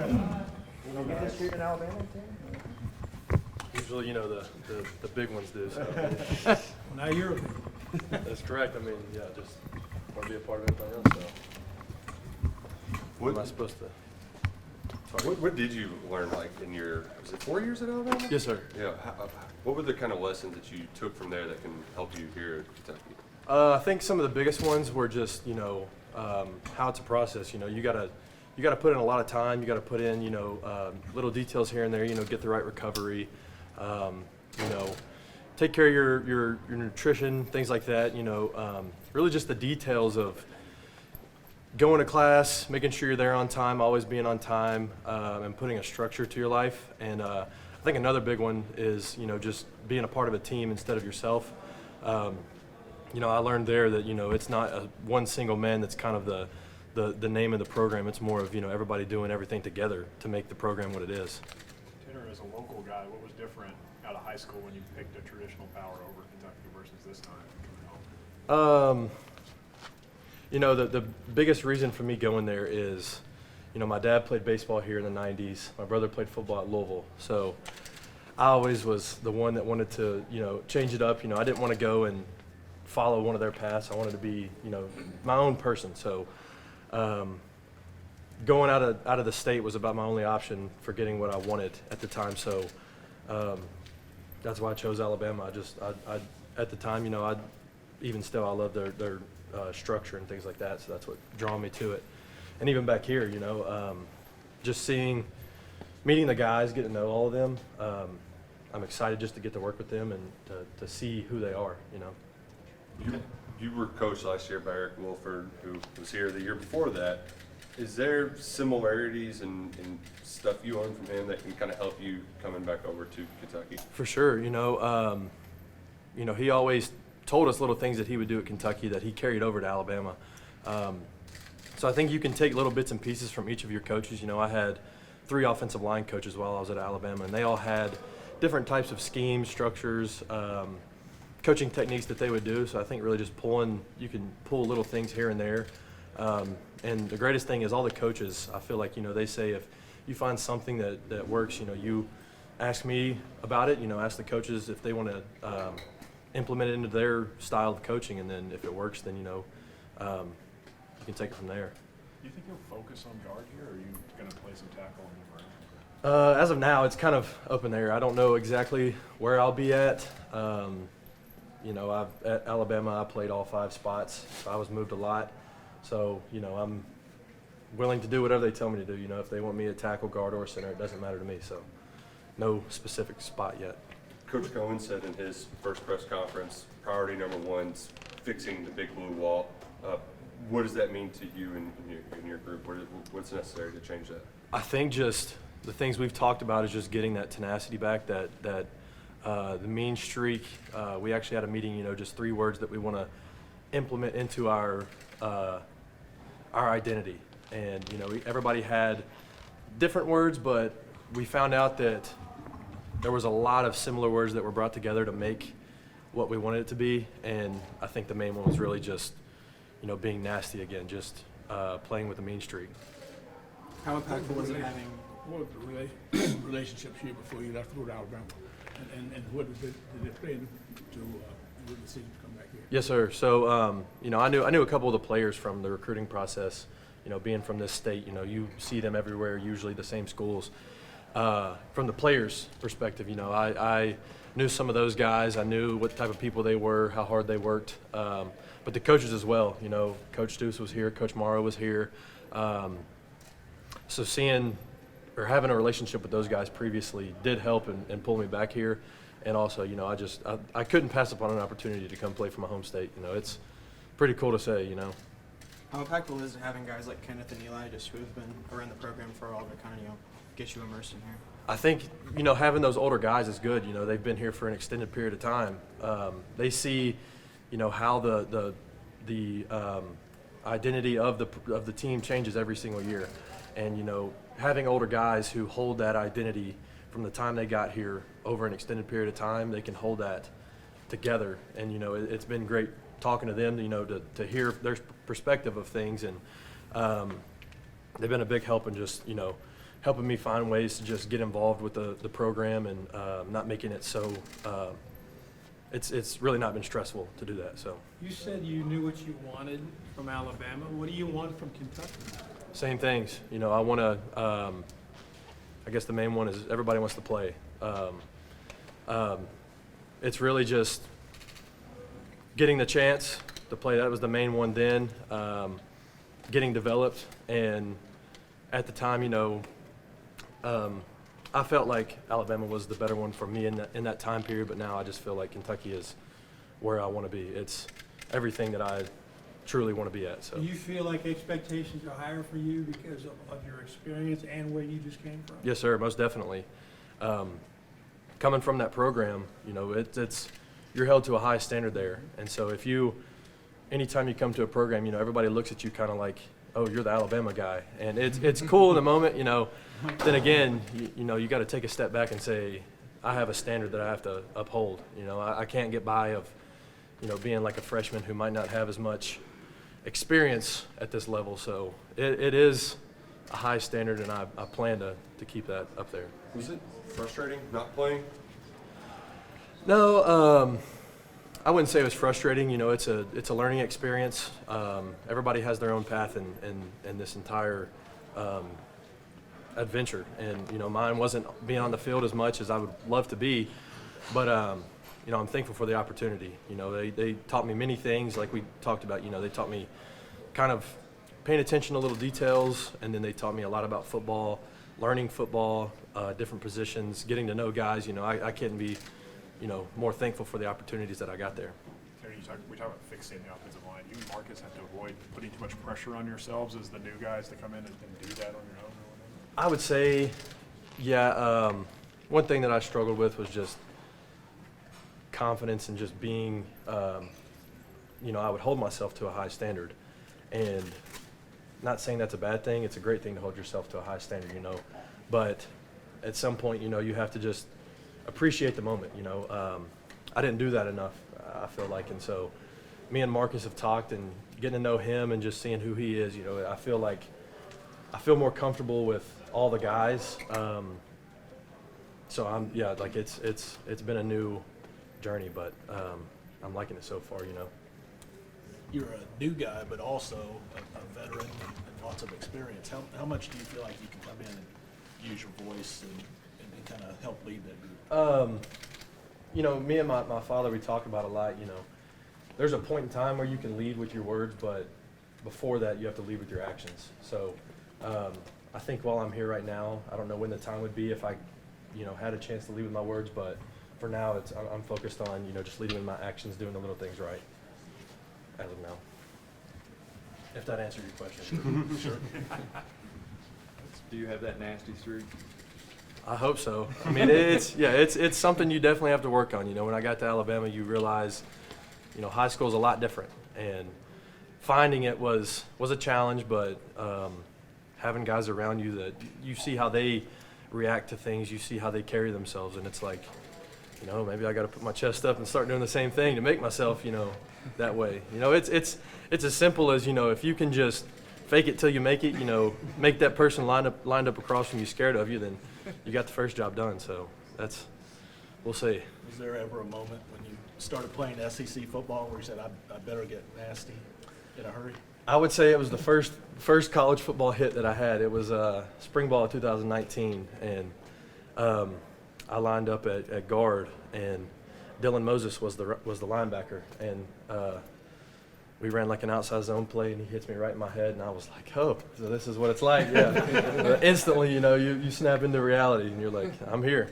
You get this treatment in Alabama, too? Usually, the big ones do. So Well, now you're a big. that's correct. I mean, yeah, just want to be a part of everybody else. So what am I supposed to? Sorry. What did you learn, like, in your, was it 4 years at Alabama? Yes, sir. Yeah. What were the kind of lessons that you took from there that can help you here at Kentucky? I think some of the biggest ones were just, how it's a process. You gotta put in a lot of time. You gotta put in, little details here and there. Get the right recovery. Take care of your nutrition, things like that. Really just the details of going to class, making sure you're there on time, always being on time, and putting a structure to your life. And I think another big one is, just being a part of a team instead of yourself. I learned there that, it's not one single man that's kind of the name of the program. It's more of, everybody doing everything together to make the program what it is. Tanner, as a local guy, what was different out of high school when you picked a traditional power over Kentucky versus this time coming home? The biggest reason for me going there is, my dad played baseball here in the 90s. My brother played football at Louisville. So I always was the one that wanted to, change it up. I didn't want to go and follow one of their paths. I wanted to be, my own person. So going out of the state was about my only option for getting what I wanted at the time. So that's why I chose Alabama. I at the time, even still, I love their structure and things like that. So that's what drew me to it. And even back here, just meeting the guys, getting to know all of them. I'm excited just to get to work with them and to see who they are. You were coached last year by Eric Wilford, who was here the year before that. Is there similarities in stuff you learned from him that can kind of help you coming back over to Kentucky? For sure. He always told us little things that he would do at Kentucky that he carried over to Alabama. So I think you can take little bits and pieces from each of your coaches. I had 3 offensive line coaches while I was at Alabama, and they all had different types of schemes, structures, coaching techniques that they would do. So I think really just you can pull little things here and there. And the greatest thing is all the coaches, I feel like, they say if you find something that works, you ask me about it, ask the coaches if they want to implement it into their style of coaching, and then if it works, then, you can take it from there. Do you think you'll focus on guard here, or are you going to play some tackle and move around? As of now, it's kind of up in there. I don't know exactly where I'll be at. At Alabama, I played all 5 spots, so I was moved a lot. So, I'm willing to do whatever they tell me to do. If they want me to tackle, guard, or center, it doesn't matter to me. So, no specific spot yet. Coach Cohen said in his first press conference, priority number 1's fixing the big blue wall. What does that mean to you and in your group? What's necessary to change that? I think just the things we've talked about is just getting that tenacity back, that the mean streak. We actually had a meeting, just 3 words that we want to implement into our identity. And, everybody had different words, but we found out that there was a lot of similar words that were brought together to make what we wanted it to be. And I think the main one was really just, being nasty again, just playing with a mean streak. How impactful was it having? What were the relationships here before you left to go to Alabama? And what did it play into your decision to come back here? Yes, sir. So, I knew a couple of the players from the recruiting process. Being from this state, you see them everywhere, usually the same schools. From the players' perspective, I knew some of those guys. I knew what type of people they were, how hard they worked. But the coaches as well. Coach Deuce was here, Coach Morrow was here. So seeing or having a relationship with those guys previously did help and pull me back here. And also, I couldn't pass upon an opportunity to come play for my home state. It's pretty cool to say, How impactful is it having guys like Kenneth and Eli just who have been around the program for all to kind of, get you immersed in here? I think, having those older guys is good. They've been here for an extended period of time. They see, how the identity of the team changes every single year. And, having older guys who hold that identity from the time they got here over an extended period of time, they can hold that together. And, it's been great talking to them, to hear their perspective of things. And they've been a big help in just, helping me find ways to just get involved with the program and not making it so. It's really not been stressful to do that. So You said you knew what you wanted from Alabama. What do you want from Kentucky? same things. You know, I want to. I guess the main one is everybody wants to play. It's really just getting the chance to play. That was the main one then. Getting developed, and at the time, you know, I felt like Alabama was the better one for me in that time period. But now I just feel like Kentucky is where I want to be. It's everything that I truly want to be at. So Do you feel like expectations are higher for you because of your experience and where you just came from? yes, sir, most definitely. Coming from that program, you know, it's you're held to a high standard there, and so if you, anytime you come to a program, you know, everybody looks at you kind of like, oh, you're the Alabama guy, and it's cool in the moment, you know. Then again, you know, you got to take a step back and say, I have a standard that I have to uphold. You know, I can't get by of, you know, being like a freshman who might not have as much experience at this level. So it is a high standard, and I plan to keep that up there. Was it frustrating not playing? No, I wouldn't say it was frustrating. You know, it's a learning experience. Everybody has their own path in this entire adventure, and you know, mine wasn't being on the field as much as I would love to be, but you know, I'm thankful for the opportunity. You know, they taught me many things, like we talked about. You know, they taught me kind of paying attention to little details, and then they taught me a lot about football, learning football, different positions, getting to know guys. You know, I couldn't be, you know, more thankful for the opportunities that I got there. Terry, we talk about fixing the offensive line. You and Marcus have to avoid putting too much pressure on yourselves as the new guys to come in and do that on your own or whatever. I would say, yeah, one thing that I struggled with was just confidence and just being, you know, I would hold myself to a high standard. And not saying that's a bad thing, it's a great thing to hold yourself to a high standard, you know. But at some point, you know, you have to just appreciate the moment, you know. I didn't do that enough, I feel like. And so me and Marcus have talked, and getting to know him and just seeing who he is, you know, I feel more comfortable with all the guys. So yeah, like it's been a new journey, but I'm liking it so far, you know. You're a new guy, but also a veteran and lots of experience. How much do you feel like you can come in and use your voice and kind of help lead that group? You know, me and my father, we talk about a lot, you know. There's a point in time where you can lead with your words, but before that, you have to lead with your actions. So I think while I'm here right now, I don't know when the time would be if I, you know, had a chance to lead with my words, but for now, I'm focused on, you know, just leading with my actions, doing the little things right, as of now. If that answered your question. Sure. Do you have that nasty streak? I hope so. I mean, it's something you definitely have to work on. You know, when I got to Alabama, you realize, you know, high school is a lot different, and finding it was a challenge. But having guys around you that you see how they react to things, you see how they carry themselves, and it's like, you know, maybe I got to put my chest up and start doing the same thing to make myself, you know, that way. You know, it's as simple as, you know, if you can just fake it till you make it, you know, make that person lined up across from you scared of you, then you got the first job done. So we'll see. Was there ever a moment when you started playing SEC football where you said, I better get nasty in a hurry? I would say it was the first college football hit that I had. It was spring ball of 2019, and I lined up at guard, and Dylan Moses was the linebacker, and we ran like an outside zone play, and he hits me right in my head, and I was like, oh, so this is what it's like. Yeah. Instantly, you know, you snap into reality, and you're like, I'm here.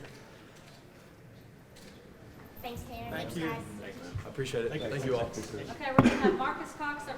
Thanks, Tanner. Thank Thanks, you. guys. I appreciate it. Thank you all. Okay, we're going to have Marcus Cox over